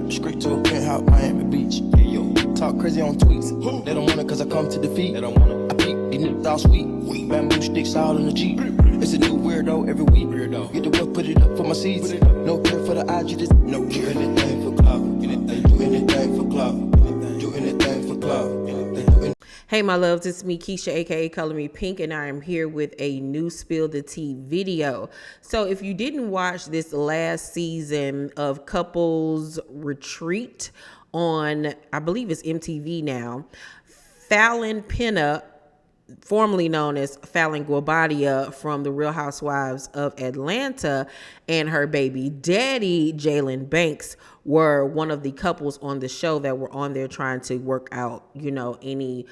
trap straight to a penthouse, Miami Beach. Hey, yo, talk crazy on tweets. They don't want it cause I come to defeat. They don't want it. I peek, these niggas all sweet. Bamboo sticks all in the Jeep. It's a new weirdo every week. Get the whip, put it up for my seeds. No care for the IG, just no care. Anything for clout. They do anything for clout. Do anything for clout. Hey my loves, it's me Keisha aka Color Me Pynk, and I am here with a new Spill the Tea video. So if you didn't watch this last season of Couples Retreat on, I believe it's MTV now, Falynn Pina, formerly known as Falynn Guabadia from the Real Housewives of Atlanta, and her baby daddy Jaylan Banks were one of the couples on the show that were on there trying to work out, you know, any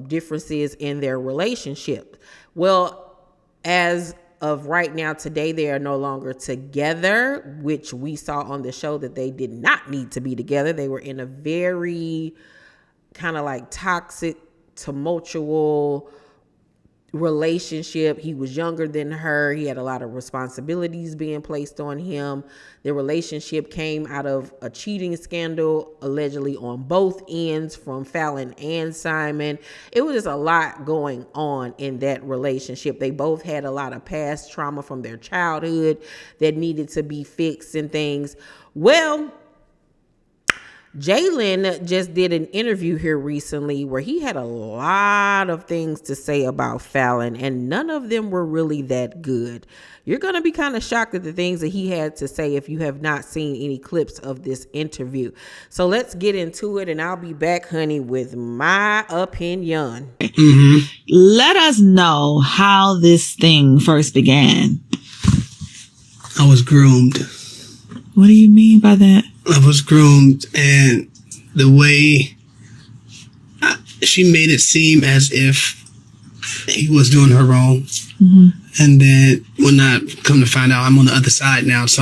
differences in their relationship. Well, as of right now, today, they are no longer together, which we saw on the show that they did not need to be together. They were in a very kind of like toxic, tumultuous relationship. He was younger than her. He had a lot of responsibilities being placed on him. Their relationship came out of a cheating scandal, allegedly on both ends, from Falynn and Simon. It was just a lot going on in that relationship. They both had a lot of past trauma from their childhood that needed to be fixed and things. Well, Jaylan just did an interview here recently where he had a lot of things to say about Falynn, and none of them were really that good. You're going to be kind of shocked at the things that he had to say if you have not seen any clips of this interview. So let's get into it, and I'll be back, honey, with my opinion. Mm-hmm. Let us know how this thing first began. I was groomed. What do you mean by that? I was groomed, and the way she made it seem as if he was doing her wrong. Mm-hmm. And then when I come to find out, I'm on the other side now. So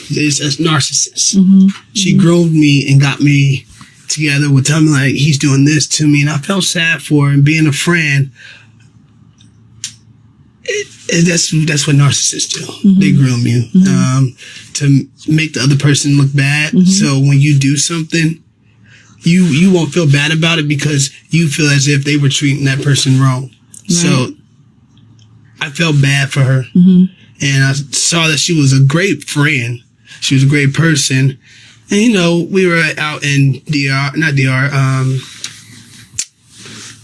it's a narcissist. Mm-hmm. She groomed me and got me together with telling me like he's doing this to me. And I felt sad for her, and being a friend. That's what narcissists do. Mm-hmm. They groom you to make the other person look bad. Mm-hmm. So when you do something, you won't feel bad about it because you feel as if they were treating that person wrong. Right. So I felt bad for her. Mm-hmm. And I saw that she was a great friend. She was a great person. And, you know, we were out in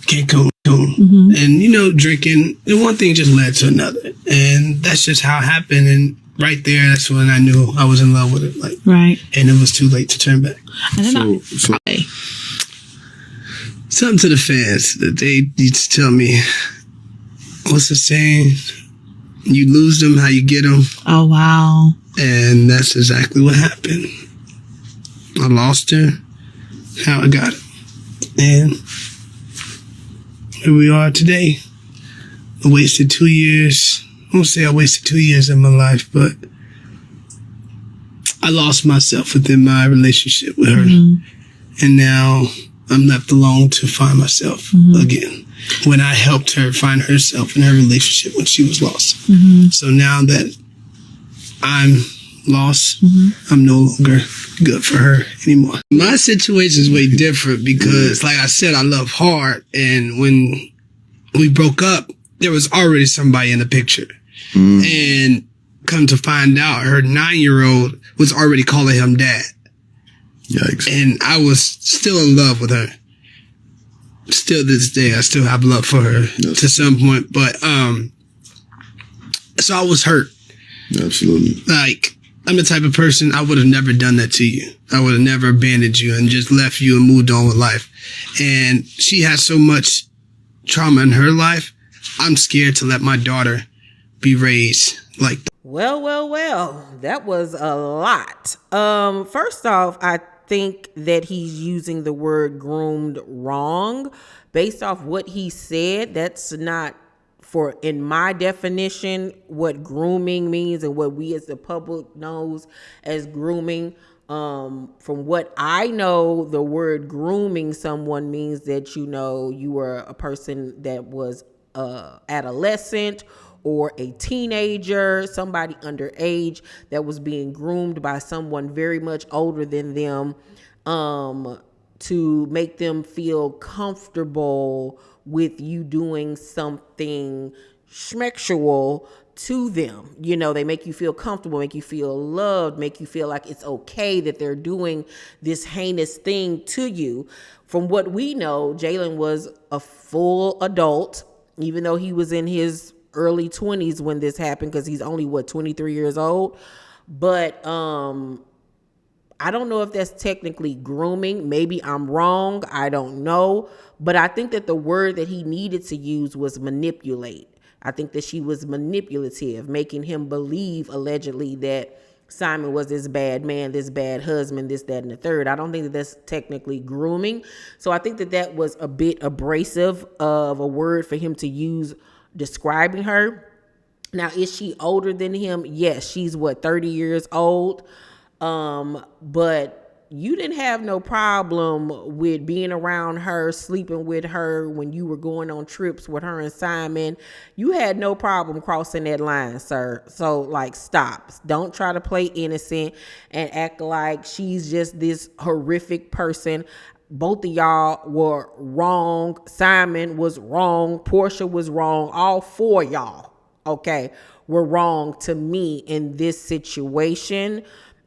Cancun. Mm-hmm. And, you know, drinking, and one thing just led to another. And that's just how it happened. And right there, that's when I knew I was in love with it. Like, right. And it was too late to turn back. Something to the fans that they need to tell me. What's the saying? You lose them, how you get them. Oh, wow. And that's exactly what happened. I lost her, how I got it. And here we are today. I wasted 2 years. I won't say I wasted 2 years of my life, but I lost myself within my relationship with her. Mm-hmm. And now I'm left alone to find myself again. When I helped her find herself in her relationship when she was lost. Mm-hmm. So now that I'm lost, I'm no longer good for her anymore. My situation is way different because, like I said, I love hard. And when we broke up, there was already somebody in the picture. And come to find out, her 9-year-old was already calling him dad. Yikes. And I was still in love with her. Still to this day, I still have love for her to some point. But, so I was hurt. Absolutely. Like, I'm the type of person, I would have never done that to you. I would have never abandoned you and just left you and moved on with life. And she has so much trauma in her life. I'm scared to let my daughter be raised like that. Well, that was a lot. First off, I think that he's using the word groomed wrong. Based off what he said, that's not, for in my definition, what grooming means and what we as the public knows as grooming. From what I know, the word grooming someone means that, you know, you were a person that was adolescent or a teenager, somebody underage that was being groomed by someone very much older than them, to make them feel comfortable with you doing something sexual to them. You know, they make you feel comfortable, make you feel loved, make you feel like it's okay that they're doing this heinous thing to you. From what we know, Jaylan was a full adult, even though he was in his early 20s when this happened, because he's only 23 years old. But I don't know if that's technically grooming. Maybe I'm wrong. I don't know. But I think that the word that he needed to use was manipulate. I think that she was manipulative, making him believe allegedly that Simon was this bad man, this bad husband, this, that, and the third. I don't think that that's technically grooming. So I think that that was a bit abrasive of a word for him to use describing her. Now, is she older than him? Yes, she's 30 years old. But you didn't have no problem with being around her, sleeping with her when you were going on trips with her and Simon. You had no problem crossing that line, sir. So, like, stop. Don't try to play innocent and act like she's just this horrific person. Both of y'all were wrong. Simon was wrong. Portia was wrong. All four of y'all, okay, were wrong to me in this situation.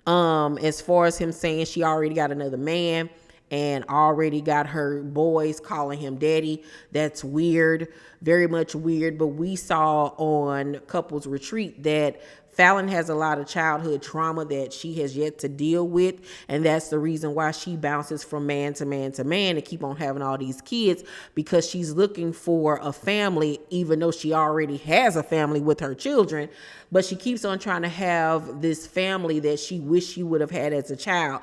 As far as him saying she already got another man and already got her boys calling him daddy, that's weird, very much weird. But we saw on Couples Retreat that Falynn has a lot of childhood trauma that she has yet to deal with, and that's the reason why she bounces from man to man to man and keep on having all these kids, because she's looking for a family, even though she already has a family with her children. But she keeps on trying to have this family that she wished she would have had as a child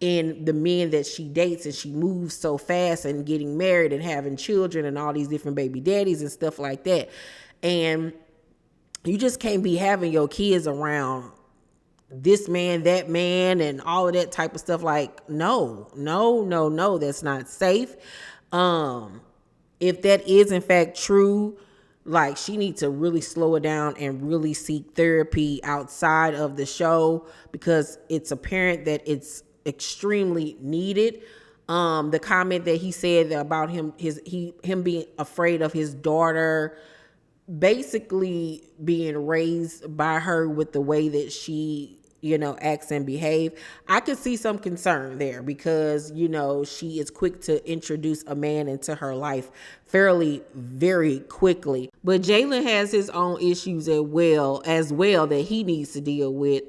in the men that she dates, and she moves so fast and getting married and having children and all these different baby daddies and stuff like that. And you just can't be having your kids around this man, that man, and all of that type of stuff. Like, no, that's not safe. If that is in fact true, like, she needs to really slow it down and really seek therapy outside of the show, because it's apparent that it's extremely needed. The comment that he said about him being afraid of his daughter basically being raised by her with the way that she, acts and behave. I could see some concern there, because, she is quick to introduce a man into her life very quickly. But Jaylan has his own issues as well that he needs to deal with.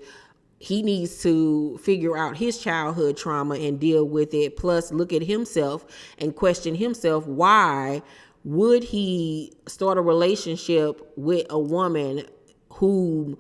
He needs to figure out his childhood trauma and deal with it. Plus, look at himself and question himself. Why would he start a relationship with a woman whom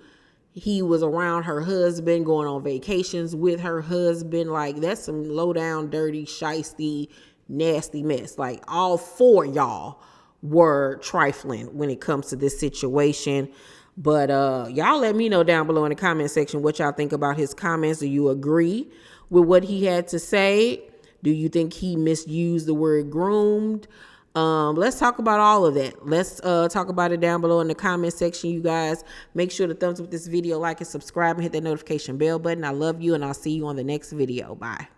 he was around her husband, going on vacations with her husband? Like, that's some low down, dirty, shysty, nasty mess. Like, all four y'all were trifling when it comes to this situation. But y'all let me know down below in the comment section what y'all think about his comments. Do you agree with what he had to say? Do you think he misused the word groomed? Let's talk about all of that. Let's talk about it down below in the comment section, you guys. Make sure to thumbs up this video, like and subscribe, and hit that notification bell button. I love you, and I'll see you on the next video. Bye.